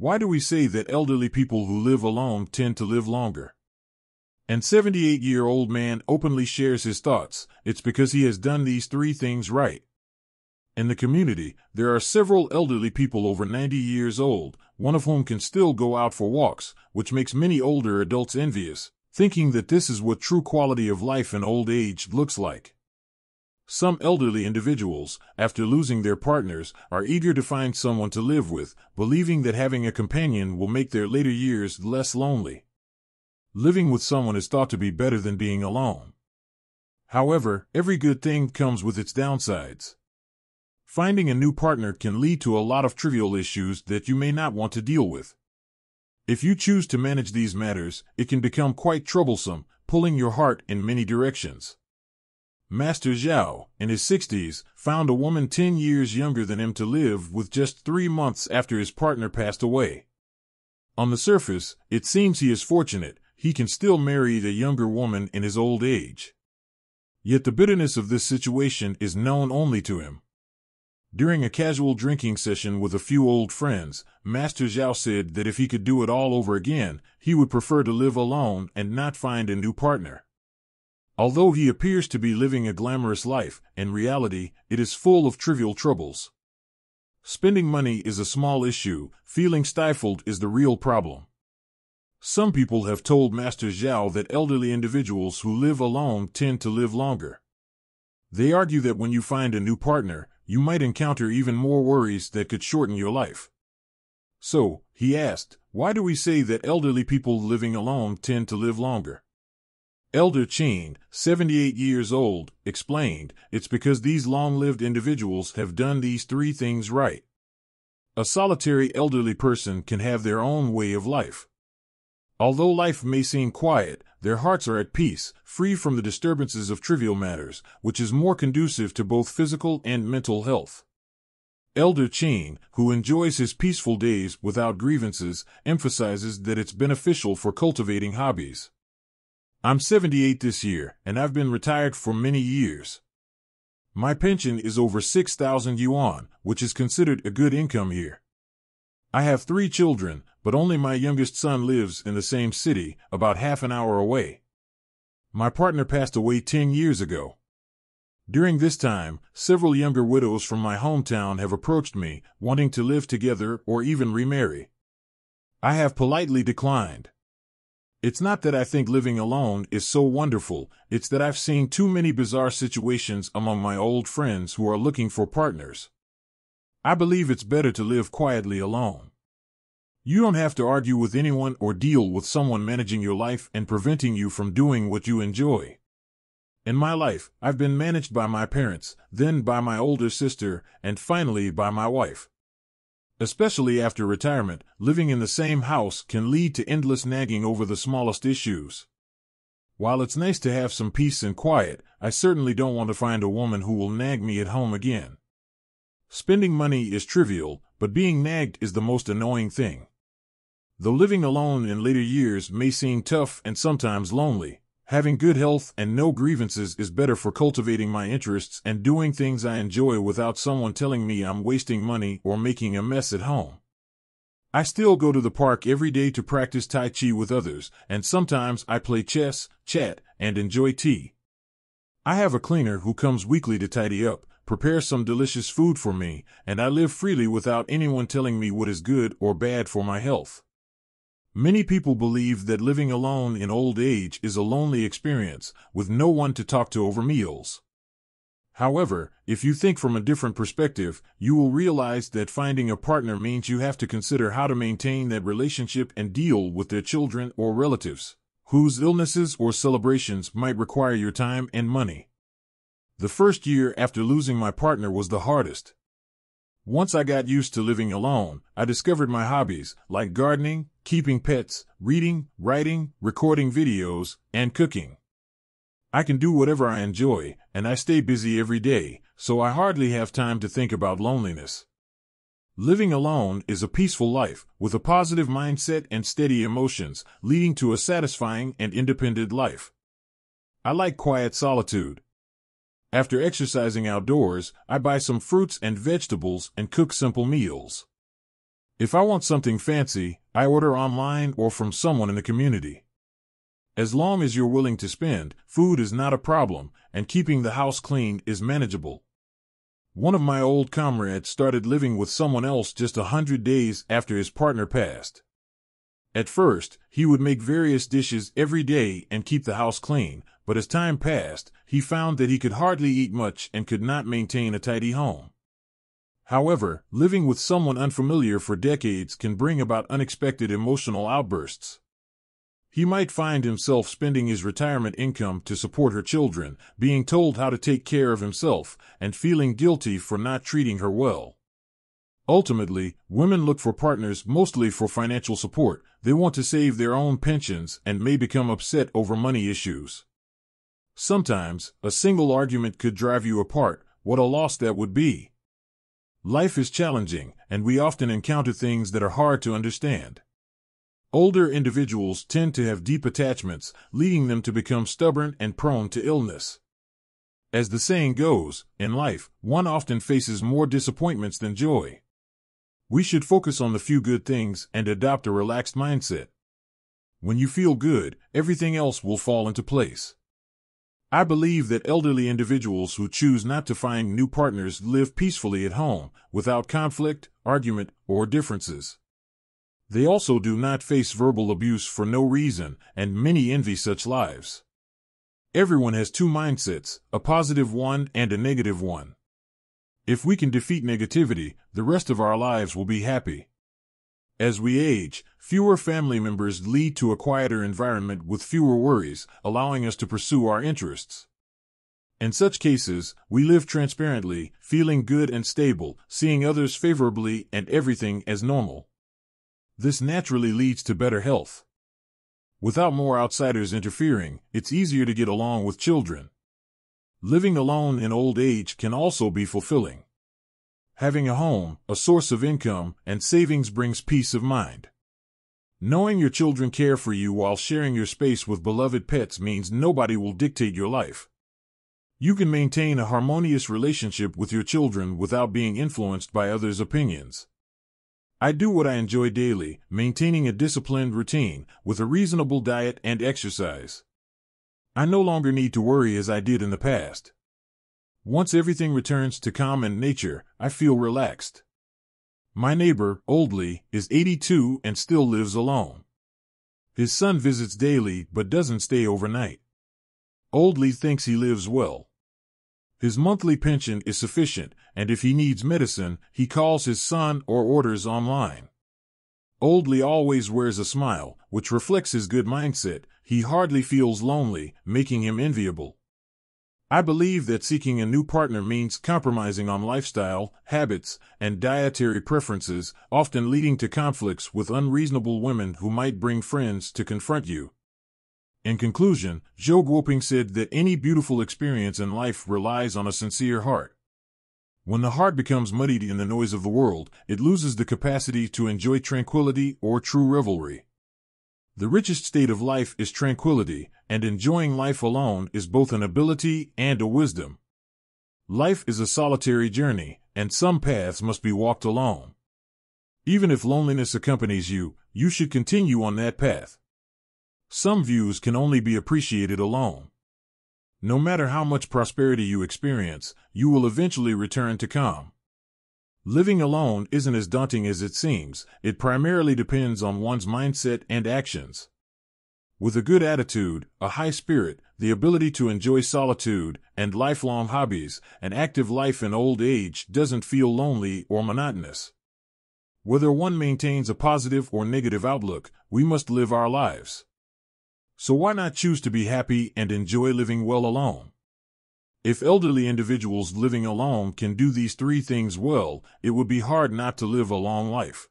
Why do we say that elderly people who live alone tend to live longer? An 78-year-old man openly shares his thoughts. It's because he has done these three things right. In the community, there are several elderly people over 90 years old, one of whom can still go out for walks, which makes many older adults envious, thinking that this is what true quality of life in old age looks like. Some elderly individuals, after losing their partners, are eager to find someone to live with, believing that having a companion will make their later years less lonely. Living with someone is thought to be better than being alone. However, every good thing comes with its downsides. Finding a new partner can lead to a lot of trivial issues that you may not want to deal with. If you choose to manage these matters, it can become quite troublesome, pulling your heart in many directions. Master Zhao, in his 60s, found a woman 10 years younger than him to live with just 3 months after his partner passed away. On the surface, it seems he is fortunate. He can still marry a younger woman in his old age. Yet the bitterness of this situation is known only to him. During a casual drinking session with a few old friends, Master Zhao said that if he could do it all over again, he would prefer to live alone and not find a new partner. Although he appears to be living a glamorous life, in reality, it is full of trivial troubles. Spending money is a small issue, feeling stifled is the real problem. Some people have told Master Zhao that elderly individuals who live alone tend to live longer. They argue that when you find a new partner, you might encounter even more worries that could shorten your life. So, he asked, why do we say that elderly people living alone tend to live longer? Elder Chen, 78 years old, explained, it's because these long-lived individuals have done these three things right. A solitary elderly person can have their own way of life. Although life may seem quiet, their hearts are at peace, free from the disturbances of trivial matters, which is more conducive to both physical and mental health. Elder Chen, who enjoys his peaceful days without grievances, emphasizes that it's beneficial for cultivating hobbies. I'm 78 this year, and I've been retired for many years. My pension is over 6,000 yuan, which is considered a good income here. I have 3 children, but only my youngest son lives in the same city, about half an hour away. My partner passed away 10 years ago. During this time, several younger widows from my hometown have approached me, wanting to live together or even remarry. I have politely declined. It's not that I think living alone is so wonderful, it's that I've seen too many bizarre situations among my old friends who are looking for partners. I believe it's better to live quietly alone. You don't have to argue with anyone or deal with someone managing your life and preventing you from doing what you enjoy. In my life, I've been managed by my parents, then by my older sister, and finally by my wife. Especially after retirement, living in the same house can lead to endless nagging over the smallest issues. While it's nice to have some peace and quiet, I certainly don't want to find a woman who will nag me at home again. Spending money is trivial, but being nagged is the most annoying thing. Though living alone in later years may seem tough and sometimes lonely, having good health and no grievances is better for cultivating my interests and doing things I enjoy without someone telling me I'm wasting money or making a mess at home. I still go to the park every day to practice Tai Chi with others, and sometimes I play chess, chat, and enjoy tea. I have a cleaner who comes weekly to tidy up, prepare some delicious food for me, and I live freely without anyone telling me what is good or bad for my health. Many people believe that living alone in old age is a lonely experience, with no one to talk to over meals. However, if you think from a different perspective, you will realize that finding a partner means you have to consider how to maintain that relationship and deal with their children or relatives, whose illnesses or celebrations might require your time and money. The first year after losing my partner was the hardest. Once I got used to living alone, I discovered my hobbies, like gardening, keeping pets, reading, writing, recording videos, and cooking. I can do whatever I enjoy, and I stay busy every day, so I hardly have time to think about loneliness. Living alone is a peaceful life, with a positive mindset and steady emotions, leading to a satisfying and independent life. I like quiet solitude. After exercising outdoors, I buy some fruits and vegetables and cook simple meals. If I want something fancy, I order online or from someone in the community. As long as you're willing to spend, food is not a problem, and keeping the house clean is manageable. One of my old comrades started living with someone else just 100 days after his partner passed. At first, he would make various dishes every day and keep the house clean, but as time passed, he found that he could hardly eat much and could not maintain a tidy home. However, living with someone unfamiliar for decades can bring about unexpected emotional outbursts. He might find himself spending his retirement income to support her children, being told how to take care of himself, and feeling guilty for not treating her well. Ultimately, women look for partners mostly for financial support. They want to save their own pensions and may become upset over money issues. Sometimes, a single argument could drive you apart. What a loss that would be. Life is challenging, and we often encounter things that are hard to understand. Older individuals tend to have deep attachments, leading them to become stubborn and prone to illness. As the saying goes, in life, one often faces more disappointments than joy. We should focus on the few good things and adopt a relaxed mindset. When you feel good, everything else will fall into place. I believe that elderly individuals who choose not to find new partners live peacefully at home, without conflict, argument, or differences. They also do not face verbal abuse for no reason, and many envy such lives. Everyone has two mindsets, a positive one and a negative one. If we can defeat negativity, the rest of our lives will be happy. As we age, fewer family members lead to a quieter environment with fewer worries, allowing us to pursue our interests. In such cases, we live transparently, feeling good and stable, seeing others favorably and everything as normal. This naturally leads to better health. Without more outsiders interfering, it's easier to get along with children. Living alone in old age can also be fulfilling. Having a home, a source of income, and savings brings peace of mind. Knowing your children care for you while sharing your space with beloved pets means nobody will dictate your life. You can maintain a harmonious relationship with your children without being influenced by others' opinions. I do what I enjoy daily, maintaining a disciplined routine, with a reasonable diet and exercise. I no longer need to worry as I did in the past. Once everything returns to calm and nature, I feel relaxed. My neighbor, Oldley, is 82 and still lives alone. His son visits daily but doesn't stay overnight. Oldley thinks he lives well. His monthly pension is sufficient, and if he needs medicine, he calls his son or orders online. Oldley always wears a smile, which reflects his good mindset. He hardly feels lonely, making him enviable. I believe that seeking a new partner means compromising on lifestyle, habits, and dietary preferences, often leading to conflicts with unreasonable women who might bring friends to confront you. In conclusion, Joe Gwoping said that any beautiful experience in life relies on a sincere heart. When the heart becomes muddied in the noise of the world, it loses the capacity to enjoy tranquility or true revelry. The richest state of life is tranquility, and enjoying life alone is both an ability and a wisdom. Life is a solitary journey, and some paths must be walked alone. Even if loneliness accompanies you, you should continue on that path. Some views can only be appreciated alone. No matter how much prosperity you experience, you will eventually return to calm. Living alone isn't as daunting as it seems. It primarily depends on one's mindset and actions. With a good attitude, a high spirit, the ability to enjoy solitude, and lifelong hobbies, an active life in old age doesn't feel lonely or monotonous. Whether one maintains a positive or negative outlook, we must live our lives. So why not choose to be happy and enjoy living well alone? If elderly individuals living alone can do these three things well, it would be hard not to live a long life.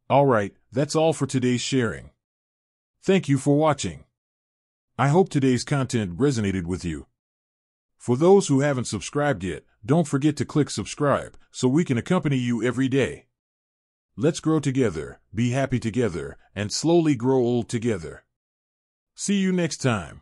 Alright, that's all for today's sharing. Thank you for watching. I hope today's content resonated with you. For those who haven't subscribed yet, don't forget to click subscribe so we can accompany you every day. Let's grow together, be happy together, and slowly grow old together. See you next time.